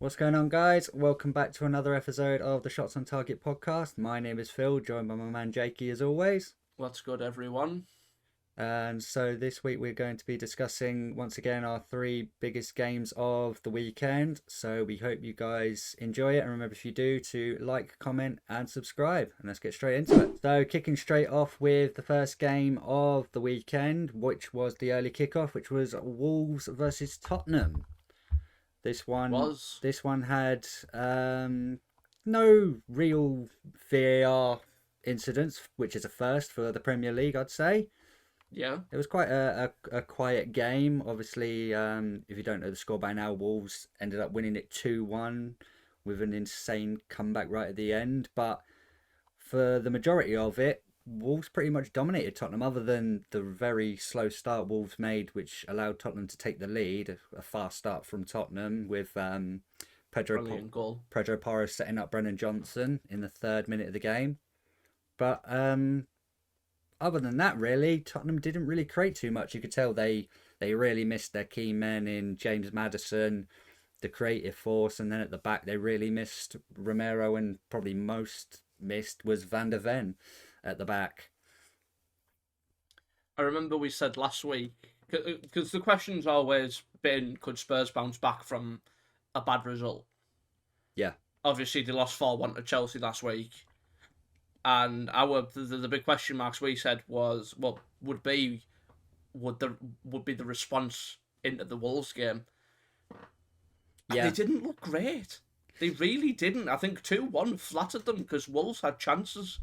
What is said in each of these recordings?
What's going on, guys? Welcome back to another episode of the Shots on Target podcast. My name is Phil, joined by my man Jakey as always. What's good, everyone? And so this week we're going to be discussing once again our three biggest games of the weekend. So we hope you guys enjoy it. And remember, if you do, to like, comment, and subscribe. And let's get straight into it. So kicking straight off with the first game of the weekend, which was the early kickoff, which was Wolves versus Tottenham. This one, Was this one had no real VAR incidents, which is a first for the Premier League, I'd say. yeah, It was quite a quiet game. Obviously, if you don't know the score by now, Wolves ended up winning it 2-1 with an insane comeback right at the end. But for the majority of it, Wolves pretty much dominated Tottenham, other than the very slow start Wolves made, which allowed Tottenham to take the lead. A fast start from Tottenham with brilliant goal. Pedro Porro setting up Brennan Johnson in the third minute of the game. But other than that, really, Tottenham didn't really create too much. You could tell they really missed their key men in James Maddison, the creative force, and then at the back they really missed Romero, and probably most missed was Van der Ven at the back. I remember we said last week, because the question's always been, could Spurs bounce back from a bad result? Yeah. Obviously, they lost 4-1 to Chelsea last week. And the big question marks we said was, what would be the response into the Wolves game? And Yeah. they didn't look great. They really didn't. I think 2-1 flattered them because Wolves had chances.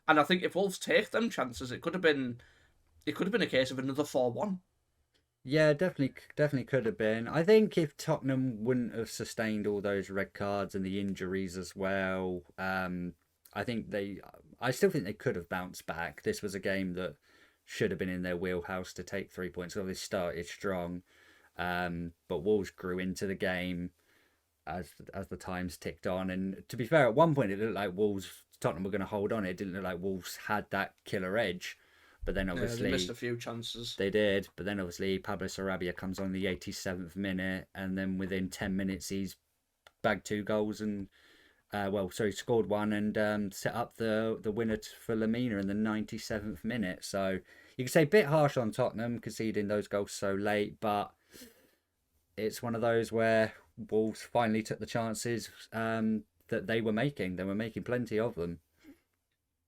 And I think if Wolves take them chances, it could have been a case of another 4-1. Yeah, definitely could have been. I think if Tottenham wouldn't have sustained all those red cards and the injuries as well, I still think they could have bounced back. This was a game that should have been in their wheelhouse to take 3 points. So they started strong, but Wolves grew into the game as the times ticked on. And to be fair, at one point it looked like Tottenham were going to hold on. It didn't look like Wolves had that killer edge. But then They obviously missed a few chances. they did. But then obviously Pablo Sarabia comes on the 87th minute, and then within 10 minutes he's bagged two goals and scored one and set up the winner for Lamina in the 97th minute. So you could say a bit harsh on Tottenham conceding those goals so late, but it's one of those where Wolves finally took the chances that they were making. They were making plenty of them.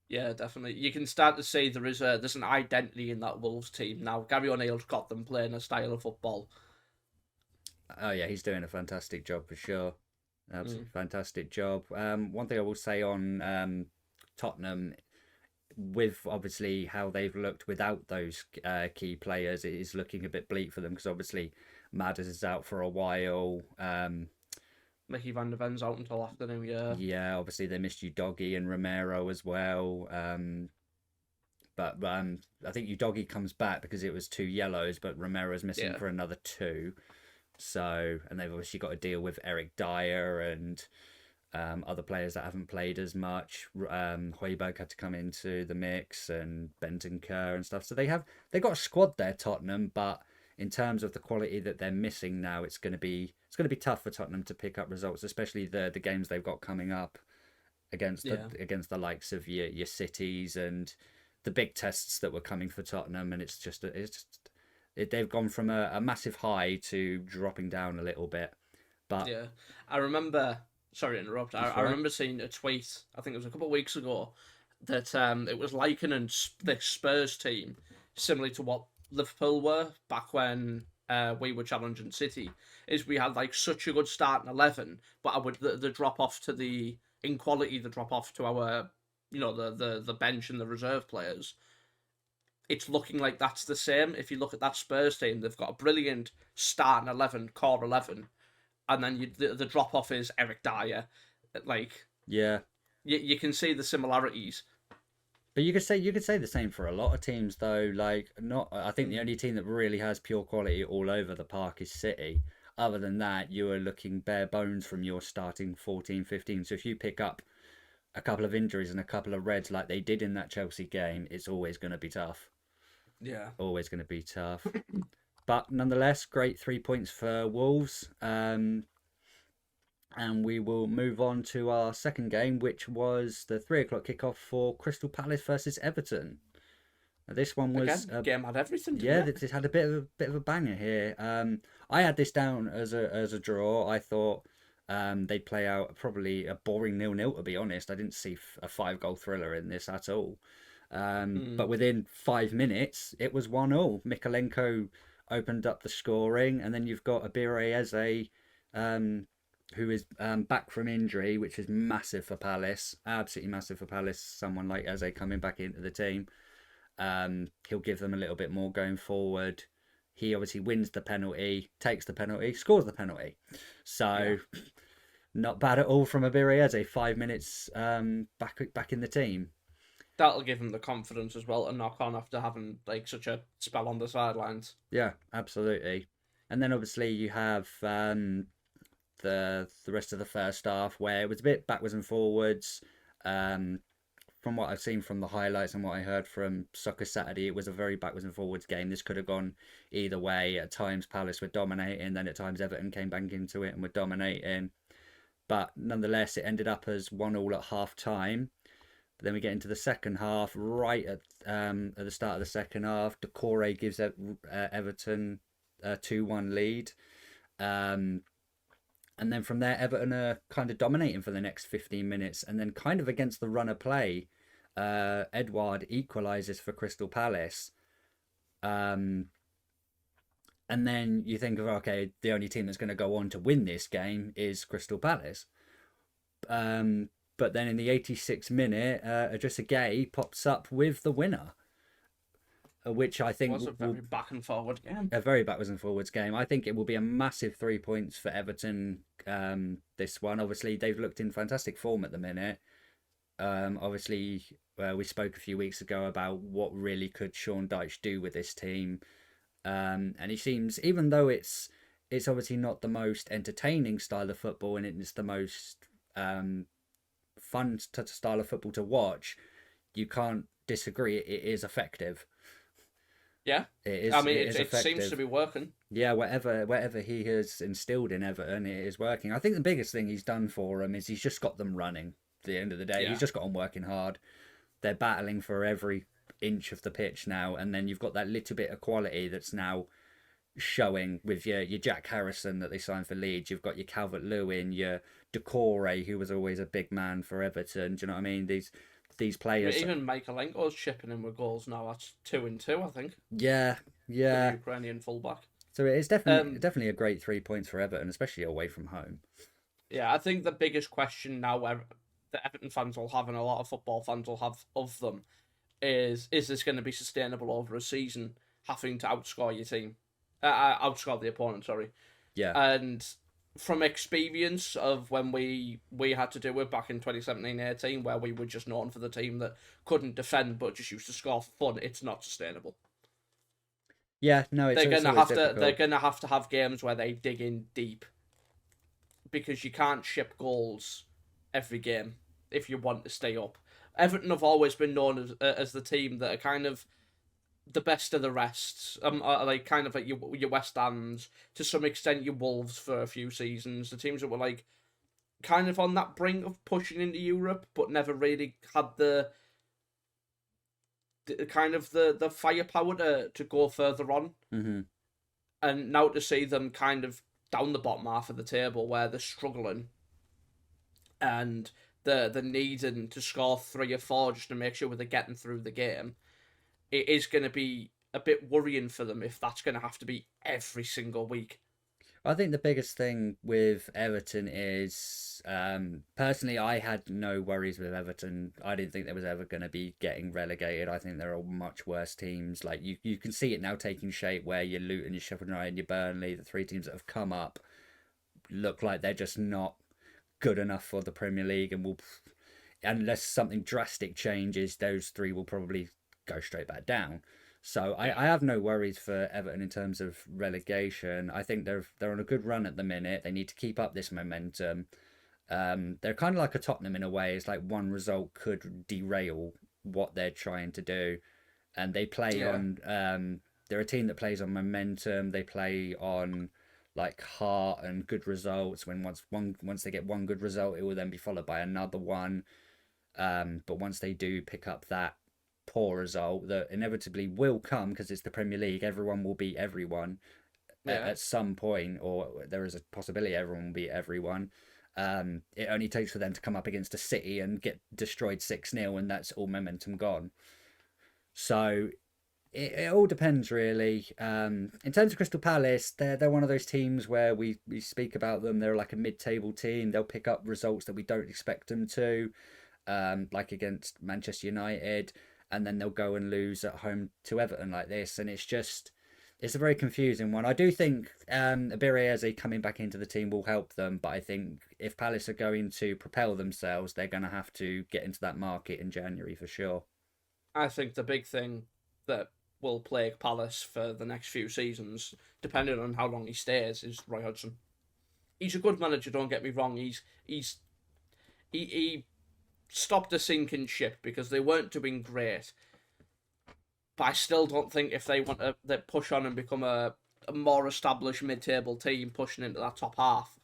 Yeah, definitely. You can start to see there's an identity in that Wolves team now. Gary O'Neill's got them playing a style of football. Oh yeah, he's doing a fantastic job for sure. Absolutely fantastic job. One thing I will say on Tottenham, with obviously how they've looked without those key players, it is looking a bit bleak for them because obviously Maddis is out for a while. Mickey Van der Ven's out until after New Year. Yeah, obviously they missed Udogi and Romero as well. But I think Udogi comes back because it was two yellows, but Romero's missing for another two. So, and they've obviously got to deal with Eric Dyer and other players that haven't played as much. Højbjerg had to come into the mix, and Bentancur and stuff. So they got a squad there, Tottenham, but in terms of the quality that they're missing now, it's going to be tough for Tottenham to pick up results, especially the games they've got coming up against the likes of your cities and the big tests that were coming for Tottenham. And they've gone from a massive high to dropping down a little bit. But yeah, I remember. Sorry to interrupt. I remember seeing a tweet. I think it was a couple of weeks ago that it was likening the Spurs team similarly to what Liverpool were back when we were challenging City. Is we had like such a good start in 11, but the drop off to the in quality, the drop off to our the bench and the reserve players. It's looking like that's the same. If you look at that Spurs team, they've got a brilliant start in 11, core 11, and then the drop off is Eric Dyer. Like, yeah, you can see the similarities. but you could say the same for a lot of teams though. Like, not I think the only team that really has pure quality all over the park is City. Other than that, you are looking bare bones from your starting 14, 15. So if you pick up a couple of injuries and a couple of reds like they did in that Chelsea game, it's always going to be tough. Yeah. Always going to be tough. But nonetheless, great 3 points for Wolves. And we will move on to our second game, which was the 3 o'clock kickoff for Crystal Palace versus Everton. This one was again game had everything. Yeah, this had a bit of a banger here. I had this down as a draw. I thought they'd play out probably a boring 0-0. To be honest, I didn't see a 5 goal thriller in this at all. But within 5 minutes, it was 1-0. Mikalenko opened up the scoring, and then you've got Abire Eze, who is back from injury, which is massive for Palace. Absolutely massive for Palace. Someone like Eze coming back into the team. He'll give them a little bit more going forward. He obviously wins the penalty, takes the penalty, scores the penalty. So not bad at all from Abire Eze. 5 minutes back in the team. That'll give him the confidence as well to knock on after having like such a spell on the sidelines. Yeah, absolutely. And then obviously you have the rest of the first half where it was a bit backwards and forwards. From what I've seen from the highlights and what I heard from Soccer Saturday, it was a very backwards and forwards game. This could have gone either way. At times Palace were dominating, then at times Everton came back into it and were dominating. But nonetheless, it ended up as 1-1 at half time. But then we get into the second half. Right at the start of the second half, Decore gives Everton a 2-1 lead. And then from there, Everton are kind of dominating for the next 15 minutes. And then kind of against the run of play, Edouard equalises for Crystal Palace. And then you think of, okay, the only team that's going to go on to win this game is Crystal Palace. But then in the 86th minute, Idrissa Gueye pops up with the winner. Which I think was a very back and forward game. A very backwards and forwards game. I think it will be a massive 3 points for Everton. This one, obviously, they've looked in fantastic form at the minute. Obviously, we spoke a few weeks ago about what really could Sean Dyche do with this team, and he seems, even though it's obviously not the most entertaining style of football and it's the most fun style of football to watch, you can't disagree. It is effective. Yeah, it is. I mean, it seems to be working. Yeah, whatever he has instilled in Everton, it is working. I think the biggest thing he's done for them is he's just got them running. At the end of the day, he's just got them working hard. They're battling for every inch of the pitch now, and then you've got that little bit of quality that's now showing with your Jack Harrison that they signed for Leeds. You've got your Calvert-Lewin, your Decore, who was always a big man for Everton. Do you know what I mean? These players. Even Mikalenko's chipping in with goals now. That's 2-2, I think. Yeah. The Ukrainian fullback. So it is definitely a great 3 points for Everton, especially away from home. Yeah, I think the biggest question now that Everton fans will have and a lot of football fans will have of them is this going to be sustainable over a season, having to outscore your team? Outscore the opponent, sorry. Yeah. And from experience of when we had to do it back in 2017-18, where we were just known for the team that couldn't defend but just used to score for fun, it's not sustainable. Yeah, no, they're gonna have to have games where they dig in deep, because you can't ship goals every game if you want to stay up. Everton have always been known as the team that are kind of the best of the rest. Like kind of like your West Hams, to some extent your Wolves for a few seasons. The teams that were like kind of on that brink of pushing into Europe, but never really had the kind of the firepower to go further on. Mm-hmm. And now to see them kind of down the bottom half of the table where they're struggling and they're needing to score 3 or 4 just to make sure they're getting through the game, it is going to be a bit worrying for them if that's going to have to be every single week. I think the biggest thing with Everton is, personally, I had no worries with Everton. I didn't think there was ever going to be getting relegated. I think there are much worse teams. Like you can see it now taking shape where your Luton, your Sheffield United, your Burnley, the 3 teams that have come up, look like they're just not good enough for the Premier League, and will, unless something drastic changes, those 3 will probably go straight back down. So I have no worries for Everton in terms of relegation. I think they're on a good run at the minute. They need to keep up this momentum. They're kind of like a Tottenham in a way. It's like one result could derail what they're trying to do. And they play on... they're a team that plays on momentum. They play on like heart and good results. When once they get one good result, it will then be followed by another one. But once they do pick up that poor result, that inevitably will come because it's the Premier League, everyone will beat everyone at some point, or there is a possibility everyone will beat everyone. It only takes for them to come up against a City and get destroyed 6-0, and that's all momentum gone. So it all depends, really. In terms of Crystal Palace, they're one of those teams where we speak about them. They're like a mid-table team. They'll pick up results that we don't expect them to, like against Manchester United, and then they'll go and lose at home to Everton like this. And it's a very confusing one. I do think Abireze coming back into the team will help them, but I think if Palace are going to propel themselves, they're going to have to get into that market in January for sure. I think the big thing that will plague Palace for the next few seasons, depending on how long he stays, is Roy Hodgson. He's a good manager, don't get me wrong. He stopped a sinking ship because they weren't doing great. But I still don't think if they want to push on and become a more established mid-table team pushing into that top half,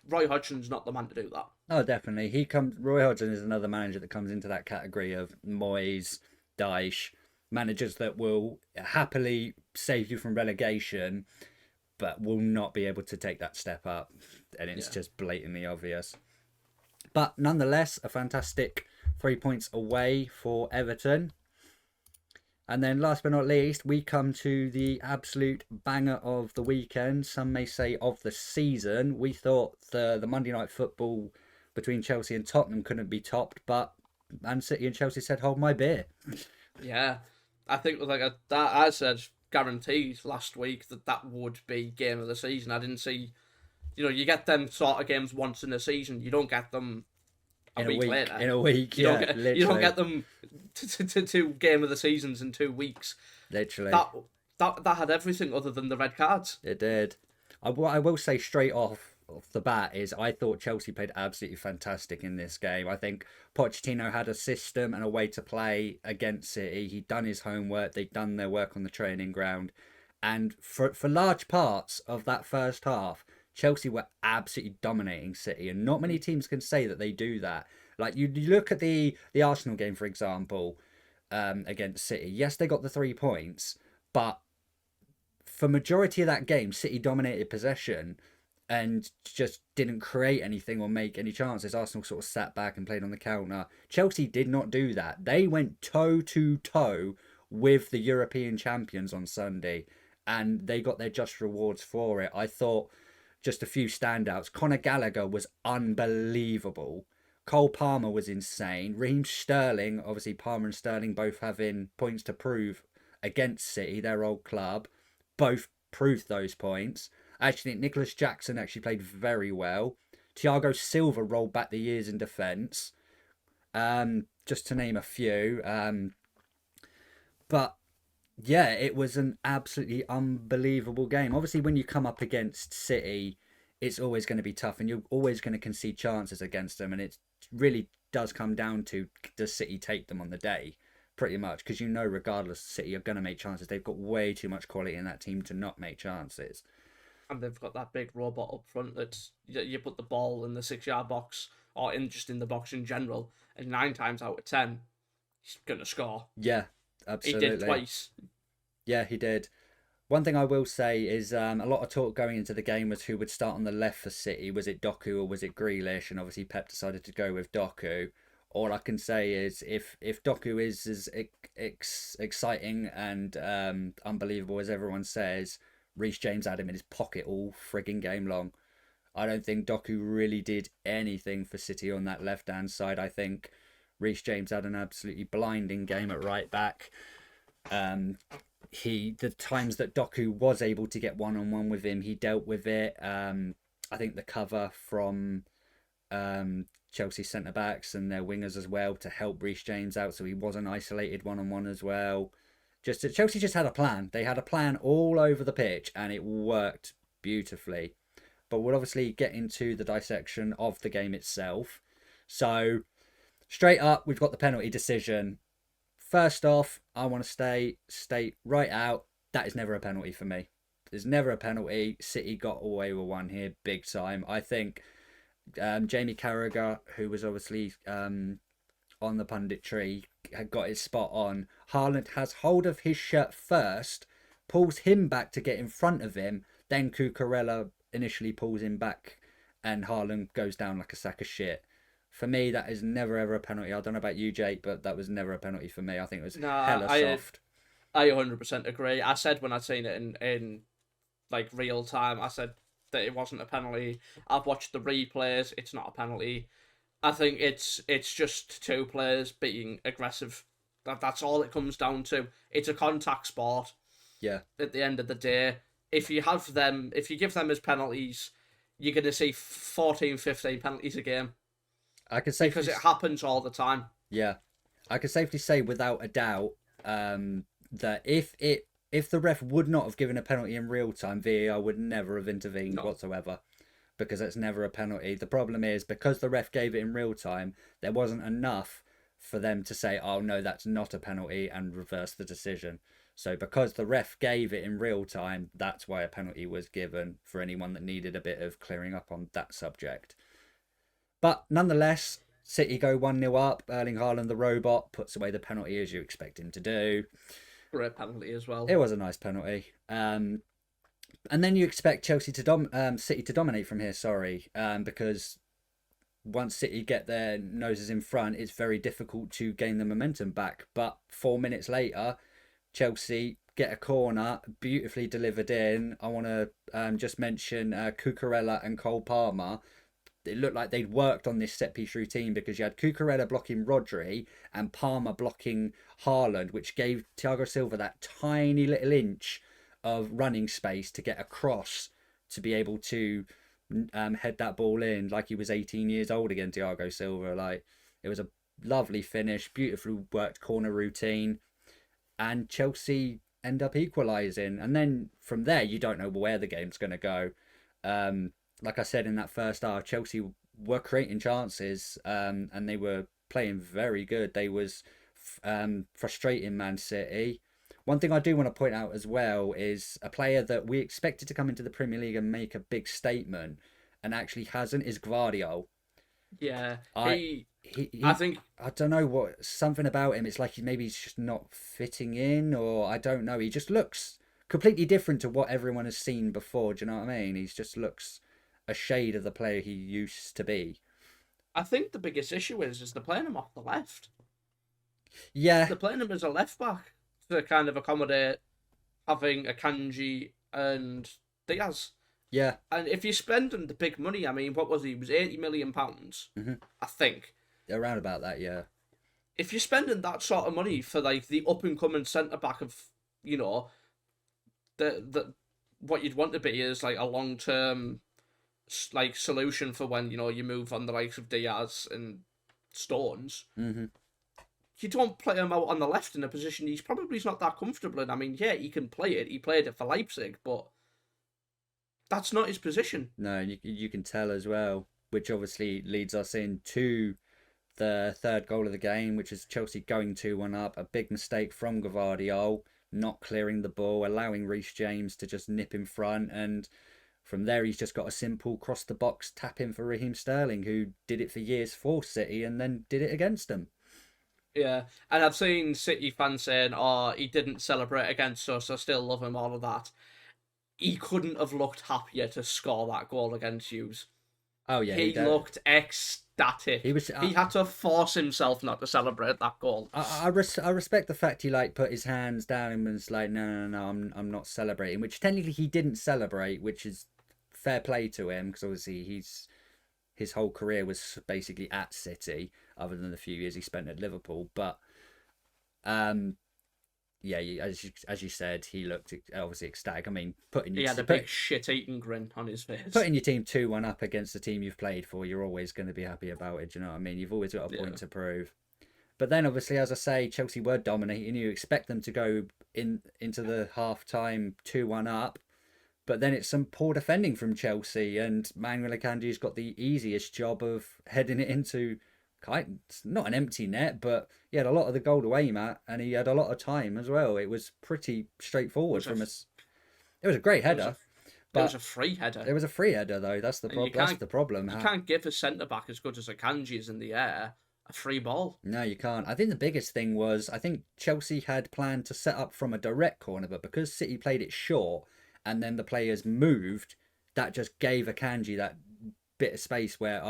Roy Hodgson's not the man to do that. Oh, definitely. Roy Hodgson is another manager that comes into that category of Moyes, Dyche, managers that will happily save you from relegation, but will not be able to take that step up. And it's just blatantly obvious. But nonetheless, a fantastic 3 points away for Everton. And then last but not least, we come to the absolute banger of the weekend. Some may say of the season. We thought the Monday night football between Chelsea and Tottenham couldn't be topped, but Man City and Chelsea said, hold my beer. Yeah, I think I said guaranteed last week that would be game of the season. I didn't see, you get them sort of games once in a season. You don't get them a week later. In a week, you don't get them to game of the seasons in 2 weeks. Literally. That had everything other than the red cards. It did. What I will say straight off the bat is I thought Chelsea played absolutely fantastic in this game. I think Pochettino had a system and a way to play against City. He'd done his homework. They'd done their work on the training ground. And for large parts of that first half, Chelsea were absolutely dominating City. And not many teams can say that they do that. Like, you look at the Arsenal game, for example, against City. Yes, they got the 3 points, but for majority of that game, City dominated possession and just didn't create anything or make any chances. Arsenal sort of sat back and played on the counter. Chelsea did not do that. They went toe-to-toe with the European champions on Sunday, and they got their just rewards for it. I thought just a few standouts. Conor Gallagher was unbelievable. Cole Palmer was insane. Raheem Sterling, obviously Palmer and Sterling both having points to prove against City, their old club, both proved those points. I actually think Nicholas Jackson actually played very well. Thiago Silva rolled back the years in defence. Just to name a few. But yeah, it was an absolutely unbelievable game. Obviously, when you come up against City, it's always going to be tough and you're always going to concede chances against them. And it really does come down to, does City take them on the day? Pretty much, because regardless, City are going to make chances. They've got way too much quality in that team to not make chances. And they've got that big robot up front that you put the ball in the 6-yard box or just in the box in general, and 9 times out of 10, he's going to score. Yeah, absolutely. He did twice. Yeah, he did. One thing I will say is a lot of talk going into the game was who would start on the left for City. Was it Doku or was it Grealish? And obviously Pep decided to go with Doku. All I can say is if Doku is as exciting and unbelievable as everyone says, Reece James had him in his pocket all frigging game long. I don't think Doku really did anything for City on that left-hand side. I think Reece James had an absolutely blinding game at right back. The times that Doku was able to get one-on-one with him, he dealt with it. I think the cover from Chelsea centre-backs and their wingers as well to help Reece James out, so he wasn't isolated one-on-one as well. Chelsea just had a plan. They had a plan all over the pitch and it worked beautifully. But we'll obviously get into the dissection of the game itself. So, straight up, we've got the penalty decision. First off, I want to state right out, that is never a penalty for me. there's never a penalty. City got away with one here, big time. I think Jamie Carragher, who was obviously on the punditry, had got his spot on. Haaland has hold of his shirt first, pulls him back to get in front of him, then Cucurella initially pulls him back, and Haaland goes down like a sack of shit. For me, that is never ever a penalty. I don't know about you, Jake, but that was never a penalty for me. I think it was hella soft. I 100% agree. I said when I'd seen it in like real time, I said that it wasn't a penalty. I've watched the replays. It's not a penalty. I think it's just two players being aggressive. That's all it comes down to. It's a contact sport. Yeah. At the end of the day, if you give them as penalties, you're going to see 14, 15 penalties a game. Because it happens all the time. Yeah. I can safely say without a doubt that if the ref would not have given a penalty in real time, VAR would never have intervened whatsoever, because it's never a penalty. The problem is, because the ref gave it in real time, there wasn't enough for them to say, oh no, that's not a penalty, and reverse the decision. So because the ref gave it in real time, that's why a penalty was given for anyone that needed a bit of clearing up on that subject. But nonetheless, City go 1-0 up. Erling Haaland, the robot, puts away the penalty as you expect him to do. Great penalty as well. It was a nice penalty. And then you expect City to dominate from here, because once City get their noses in front, it's very difficult to gain the momentum back. But 4 minutes later, Chelsea get a corner, beautifully delivered in. I want to just mention Cucurella and Cole Palmer. It looked like they'd worked on this set-piece routine, because you had Cucurella blocking Rodri and Palmer blocking Haaland, which gave Thiago Silva that tiny little inch of running space to get across to be able to head that ball in like he was 18 years old again, Thiago Silva. Like, it was a lovely finish, beautifully worked corner routine, and Chelsea end up equalising. And then from there, you don't know where the game's going to go. Like I said, in that first half, Chelsea were creating chances, and they were playing very good. They was frustrating Man City. One thing I do want to point out as well is a player that we expected to come into the Premier League and make a big statement, and actually hasn't, is Gvardiol. Yeah, I think, I don't know what, something about him. It's like he's just not fitting in, or I don't know. He just looks completely different to what everyone has seen before. Do you know what I mean? He just looks a shade of the player he used to be. I think the biggest issue is they're playing him off the left. Yeah. They're playing him as a left back to kind of accommodate having Akanji and Diaz. Yeah. And if you're spending the big money, I mean, what was he? It was £80 million, I think. Around about that, yeah. If you're spending that sort of money for like the up and coming centre back of, you know, the what you'd want to be is like a long term like solution for when, you know, you move on the likes of Diaz and Stones. Mm-hmm. You don't play him out on the left in a position he's probably not that comfortable in. I mean, yeah, he can play it. He played it for Leipzig, but that's not his position. No, you can tell as well, which obviously leads us into the third goal of the game, which is Chelsea going 2-1 up. A big mistake from Gvardiol, not clearing the ball, allowing Reece James to just nip in front, and from there he's just got a simple cross the box tap in for Raheem Sterling, who did it for years for City and then did it against them. Yeah, and I've seen City fans saying, oh, he didn't celebrate against us, I still love him, all of that. He couldn't have looked happier to score that goal against Hughes. Oh yeah, he looked ecstatic. He had to force himself not to celebrate that goal. I respect the fact he put his hands down and was like, no, I'm not celebrating. Which technically he didn't celebrate, which is fair play to him, because obviously his whole career was basically at City, other than the few years he spent at Liverpool. But yeah, as you said, he looked obviously ecstatic. I mean, he had a big shit-eating grin on his face. Putting your team 2-1 up against the team you've played for, you're always going to be happy about it. Do you know what I mean? You've always got a point to prove. But then, obviously, as I say, Chelsea were dominating. You expect them to go into the half-time 2-1 up. But then it's some poor defending from Chelsea, and Manuel Akanji's got the easiest job of heading it into not an empty net, but he had a lot of the goal to aim at, and he had a lot of time as well. It was pretty straightforward from us. It was a great header. It was a free header. It was a free header, though. That's the problem. That's the problem. You can't give a centre-back as good as Akanji is in the air a free ball. No, you can't. I think the biggest thing was, I think Chelsea had planned to set up from a direct corner, but because City played it short and then the players moved, that just gave Akanji that bit of space where,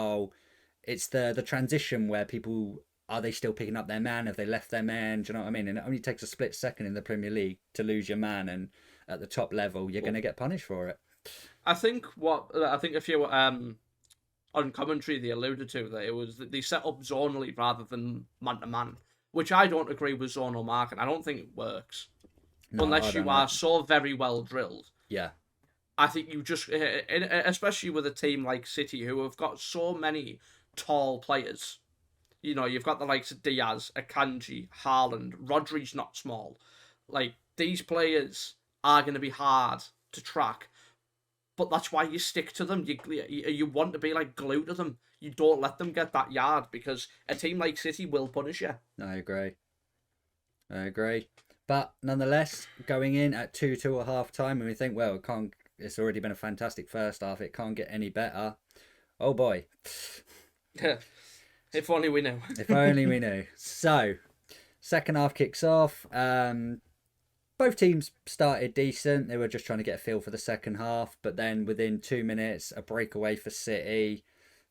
it's the transition where people, are they still picking up their man? Have they left their man? Do you know what I mean? And it only takes a split second in the Premier League to lose your man, and at the top level, you're going to get punished for it. I think a few on commentary they alluded to that it was that they set up zonally rather than man to man, which I don't agree with zonal marking. I don't think it works unless you are so very well drilled. Yeah, I think you just, especially with a team like City who have got so many tall players. You know, you've got the likes of Diaz, Akanji, Haaland, Rodri's not small. Like, these players are going to be hard to track. But that's why you stick to them. You want to be like glued to them. You don't let them get that yard because a team like City will punish you. I agree. But nonetheless, going in at 2-2 at half time, and we think, well, it's already been a fantastic first half. It can't get any better. Oh boy. If only we knew. If only we knew. So, second half kicks off. Both teams started decent. They were just trying to get a feel for the second half. But then within 2 minutes, a breakaway for City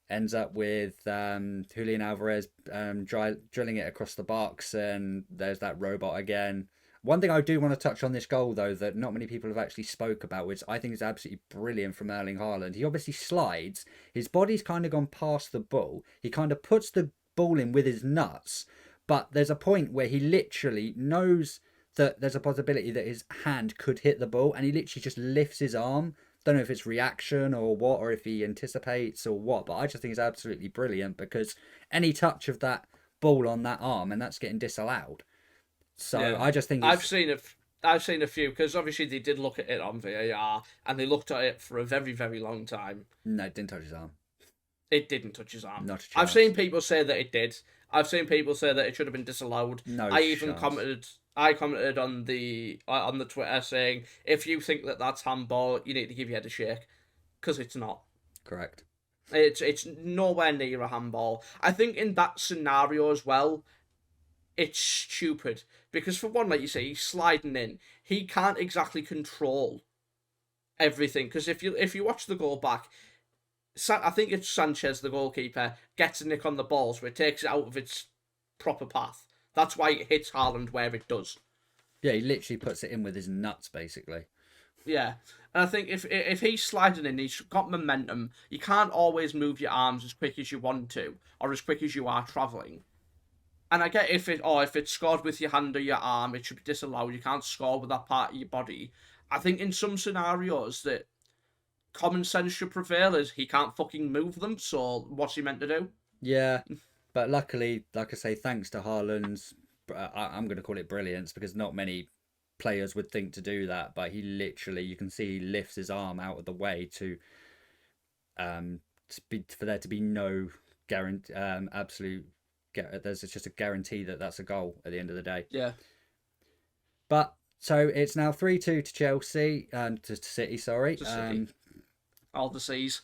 ends up with Julian Alvarez drilling it across the box. And there's that robot again. One thing I do want to touch on this goal, though, that not many people have actually spoke about, which I think is absolutely brilliant from Erling Haaland. He obviously slides. His body's kind of gone past the ball. He kind of puts the ball in with his nuts. But there's a point where he literally knows that there's a possibility that his hand could hit the ball, and he literally just lifts his arm. Don't know if it's reaction or what, or if he anticipates or what, but I just think it's absolutely brilliant because any touch of that ball on that arm, and that's getting disallowed. So yeah. I just think I've seen a few, because obviously they did look at it on VAR, and they looked at it for a very, very long time. No, it didn't touch his arm. It didn't touch his arm. Not a chance. I've seen people say that it did. I've seen people say that it should have been disallowed. No I even chance. commented on the Twitter saying, if you think that that's handball, you need to give your head a shake, because it's not. Correct. It's nowhere near a handball. I think in that scenario as well, it's stupid because for one, like you say, he's sliding in. He can't exactly control everything because if you watch the goal back, I think it's Sanchez, the goalkeeper, gets a nick on the ball, so it takes it out of its proper path. That's why it hits Haaland where it does. Yeah, he literally puts it in with his nuts, basically. Yeah, and I think if he's sliding in, he's got momentum. You can't always move your arms as quick as you want to, or as quick as you are travelling. And I get if it's scored with your hand or your arm, it should be disallowed. You can't score with that part of your body. I think in some scenarios that common sense should prevail is he can't fucking move them, so what's he meant to do? Yeah, but luckily, like I say, thanks to Haaland's, I'm going to call it brilliance, because not many players would think to do that, but he literally, you can see he lifts his arm out of the way for there to be no absolute. There's just a guarantee that that's a goal at the end of the day. Yeah. But so it's now 3-2 to Chelsea, to City. Sorry. To City. All the C's.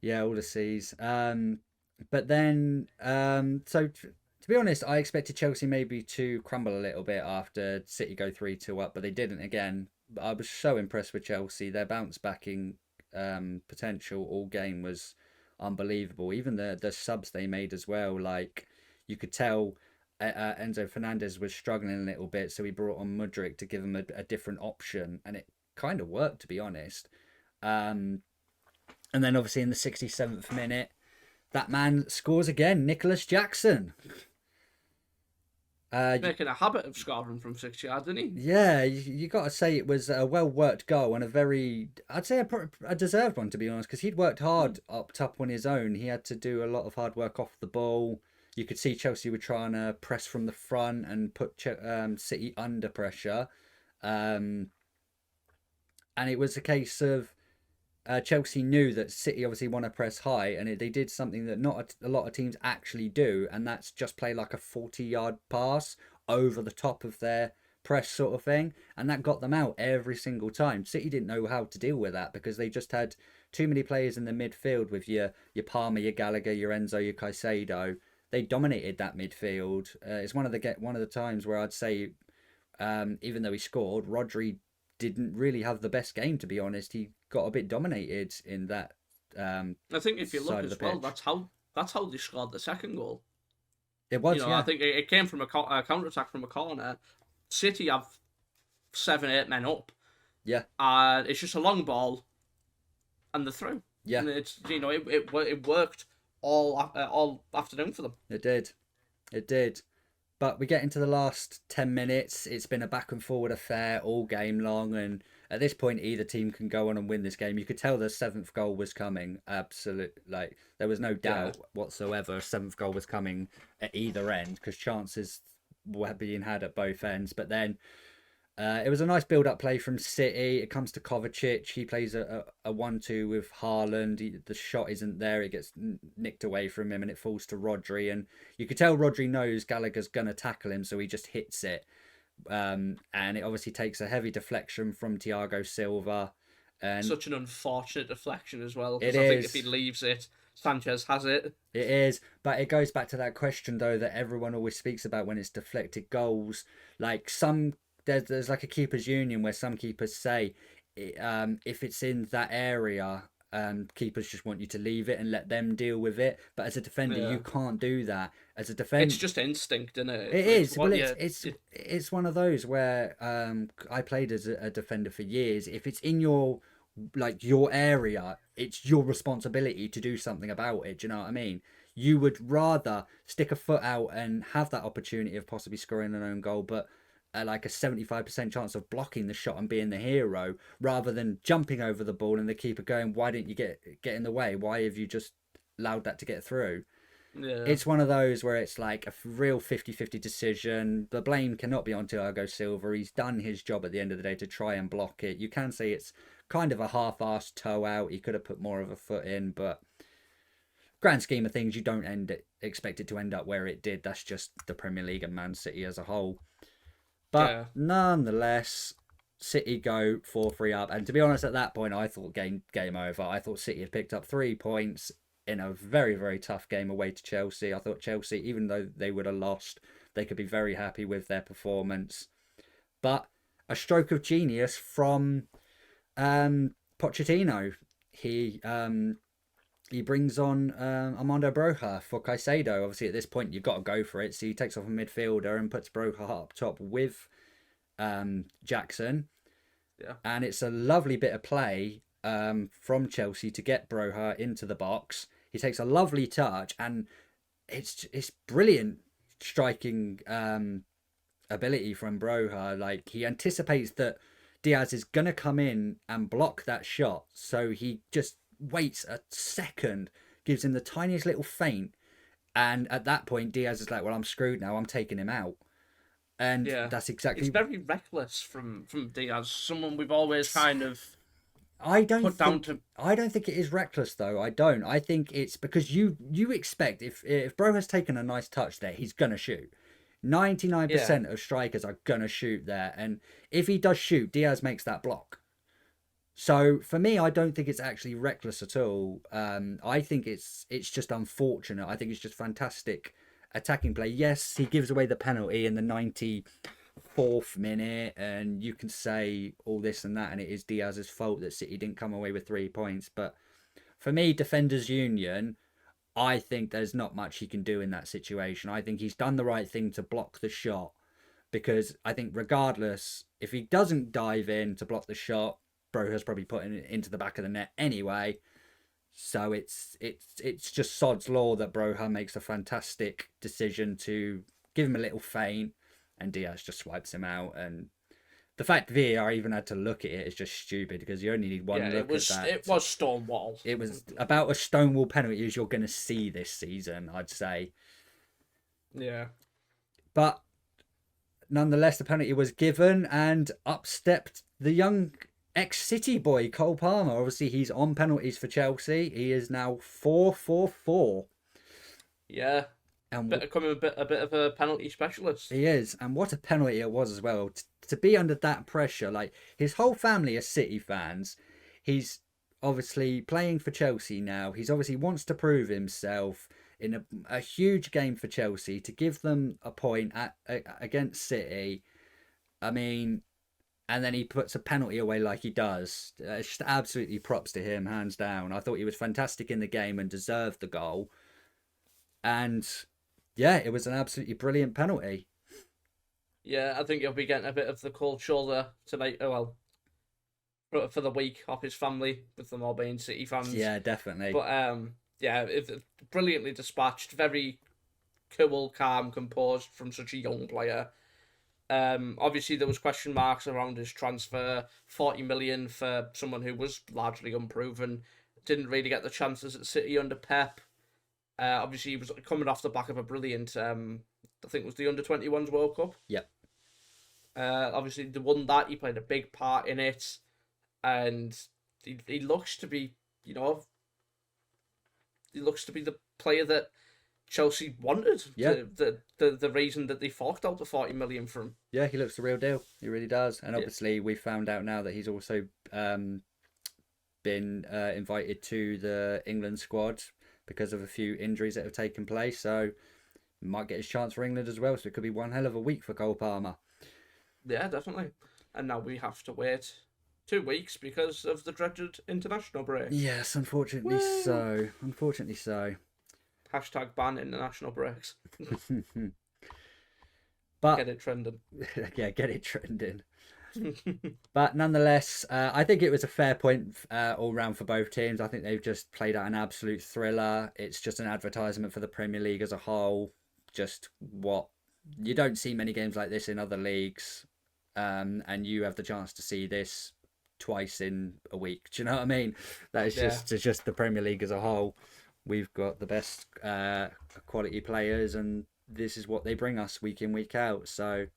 Yeah, all the C's. But then, so to be honest, I expected Chelsea maybe to crumble a little bit after City go 3-2 up, but they didn't again. I was so impressed with Chelsea. Their bounce backing potential all game was unbelievable. Even the subs they made as well, like you could tell Enzo Fernandez was struggling a little bit, so he brought on Mudryk to give him a different option, and it kind of worked, to be honest. And then obviously in the 67th minute, that man scores again, Nicholas Jackson. Making a habit of scoring from 6 yards, didn't he? Yeah, you got to say it was a well-worked goal and I'd say a deserved one, to be honest, because he'd worked hard up top on his own. He had to do a lot of hard work off the ball. You could see Chelsea were trying to press from the front and put City under pressure. And it was a case of Chelsea knew that City obviously want to press high, and they did something that not a lot of teams actually do, and that's just play like a 40-yard pass over the top of their press sort of thing, and that got them out every single time. City didn't know how to deal with that because they just had too many players in the midfield with your Palmer, your Gallagher, your Enzo, your Caicedo. They dominated that midfield. It's one of the times where I'd say, even though he scored, Rodri didn't really have the best game, to be honest. He got a bit dominated in that. I think if you look as well, that's how they scored the second goal. It was, I think it came from a counter attack from a corner. City have 7-8 men up. Yeah. And it's just a long ball, and they're through. Yeah. And it's it worked all afternoon for them. It did. But we get into the last 10 minutes. It's been a back and forward affair all game long, and at this point, either team can go on and win this game. You could tell the 7th goal was coming. Absolutely, there was no doubt whatsoever. 7th goal was coming at either end because chances were being had at both ends. But then it was a nice build-up play from City. It comes to Kovacic. He plays a 1-2 with Haaland. The shot isn't there. It gets nicked away from him and it falls to Rodri. And you could tell Rodri knows Gallagher's going to tackle him, so he just hits it. And it obviously takes a heavy deflection from Thiago Silva. And such an unfortunate deflection as well. It I is. think if he leaves it, Sanchez has it. It is, but it goes back to that question though that everyone always speaks about when it's deflected goals. Like there's like a keepers union where some keepers say, if it's in that area, keepers just want you to leave it and let them deal with it. But as a defender, you can't do that. As a defender, it's just instinct, isn't it? It is. Well, it's one of those where I played as a defender for years. If it's in your area, it's your responsibility to do something about it. Do you know what I mean? You would rather stick a foot out and have that opportunity of possibly scoring an own goal, but like a 75% chance of blocking the shot and being the hero, rather than jumping over the ball and the keeper going, "Why didn't you get in the way? Why have you just allowed that to get through?" Yeah. It's one of those where it's like a real 50-50 decision. The blame cannot be on Thiago Silva. He's done his job at the end of the day to try and block it. You can say it's kind of a half-assed toe out. He could have put more of a foot in, but grand scheme of things, you don't expect it to end up where it did. That's just the Premier League and Man City as a whole. But nonetheless, City go 4-3 up. And to be honest, at that point, I thought game over. I thought City had picked up 3 points in a very, very tough game away to Chelsea. I thought Chelsea, even though they would have lost, they could be very happy with their performance. But a stroke of genius from Pochettino. He brings on Armando Broja for Caicedo. Obviously, at this point, you've got to go for it. So he takes off a midfielder and puts Broja up top with Jackson. Yeah. And it's a lovely bit of play from Chelsea to get Broja into the box. He takes a lovely touch, and it's brilliant striking ability from Broja. Like, he anticipates that Diaz is going to come in and block that shot, so he just waits a second, gives him the tiniest little feint, and at that point Diaz is like, well, I'm screwed now, I'm taking him out. And that's exactly... It's very reckless from Diaz, someone we've always kind of I don't think it is reckless, though. I don't. I think it's because you expect if Bro has taken a nice touch there, he's gonna shoot. 99% of strikers are gonna shoot there, and if he does shoot, Diaz makes that block. So for me, I don't think it's actually reckless at all. I think it's just unfortunate. I think it's just fantastic attacking play. Yes, he gives away the penalty in the 94th minute, and you can say all this and that, and it is Diaz's fault that City didn't come away with 3 points. But for me, defenders union, I think there's not much he can do in that situation. I think he's done the right thing to block the shot, because I think regardless, if he doesn't dive in to block the shot, Broja's probably putting it into the back of the net anyway. So it's just sod's law that Broja makes a fantastic decision to give him a little feint, and Diaz just swipes him out. And the fact VAR even had to look at it is just stupid, because you only need one look at that. It was Stonewall. It was about as Stonewall penalty as you're going to see this season, I'd say. Yeah. But nonetheless, the penalty was given, and up stepped the young ex-City boy, Cole Palmer. Obviously, he's on penalties for Chelsea. He is now 4-4-4. Yeah. And becoming a bit of a penalty specialist. He is, and what a penalty it was as well. To be under that pressure, like his whole family are City fans. He's obviously playing for Chelsea now. He's obviously wants to prove himself in a huge game for Chelsea to give them a point against City. I mean, and then he puts a penalty away like he does. It's just absolutely props to him, hands down. I thought he was fantastic in the game and deserved the goal. And yeah, it was an absolutely brilliant penalty. Yeah, I think he'll be getting a bit of the cold shoulder tonight. Oh well, for the week off his family, with them all being City fans. Yeah, definitely. But yeah, brilliantly dispatched, very cool, calm, composed from such a young player. Obviously there was question marks around his transfer. 40 million for someone who was largely unproven, didn't really get the chances at City under Pep. Obviously he was coming off the back of a brilliant, I think it was the under-21s World Cup. Yep. Obviously they won that. He played a big part in it, and he looks to be, he looks to be the player that Chelsea wanted. Yeah. The reason that they forked out the 40 million for him. Yeah, he looks the real deal. He really does. And obviously we found out now that he's also been invited to the England squad because of a few injuries that have taken place. So might get his chance for England as well. So it could be one hell of a week for Cole Palmer. Yeah, definitely. And now we have to wait 2 weeks because of the dreaded international break. Yes, unfortunately so. Unfortunately so. Hashtag ban international breaks. But get it trending. Yeah, get it trending. But nonetheless, I think it was a fair point all round for both teams. I think they've just played out an absolute thriller. It's just an advertisement for the Premier League as a whole. Just what you don't see many games like this in other leagues, and you have the chance to see this twice in a week. Do you know what I mean? That is just the Premier League as a whole. We've got the best quality players, and this is what they bring us week in, week out. So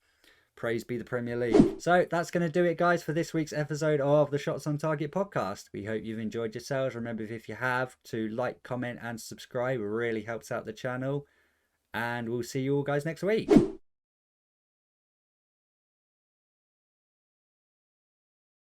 praise be the Premier League. So that's going to do it, guys, for this week's episode of the Shots on Target podcast. We hope you've enjoyed yourselves. Remember, if you have, to like, comment and subscribe. It really helps out the channel. And we'll see you all guys next week.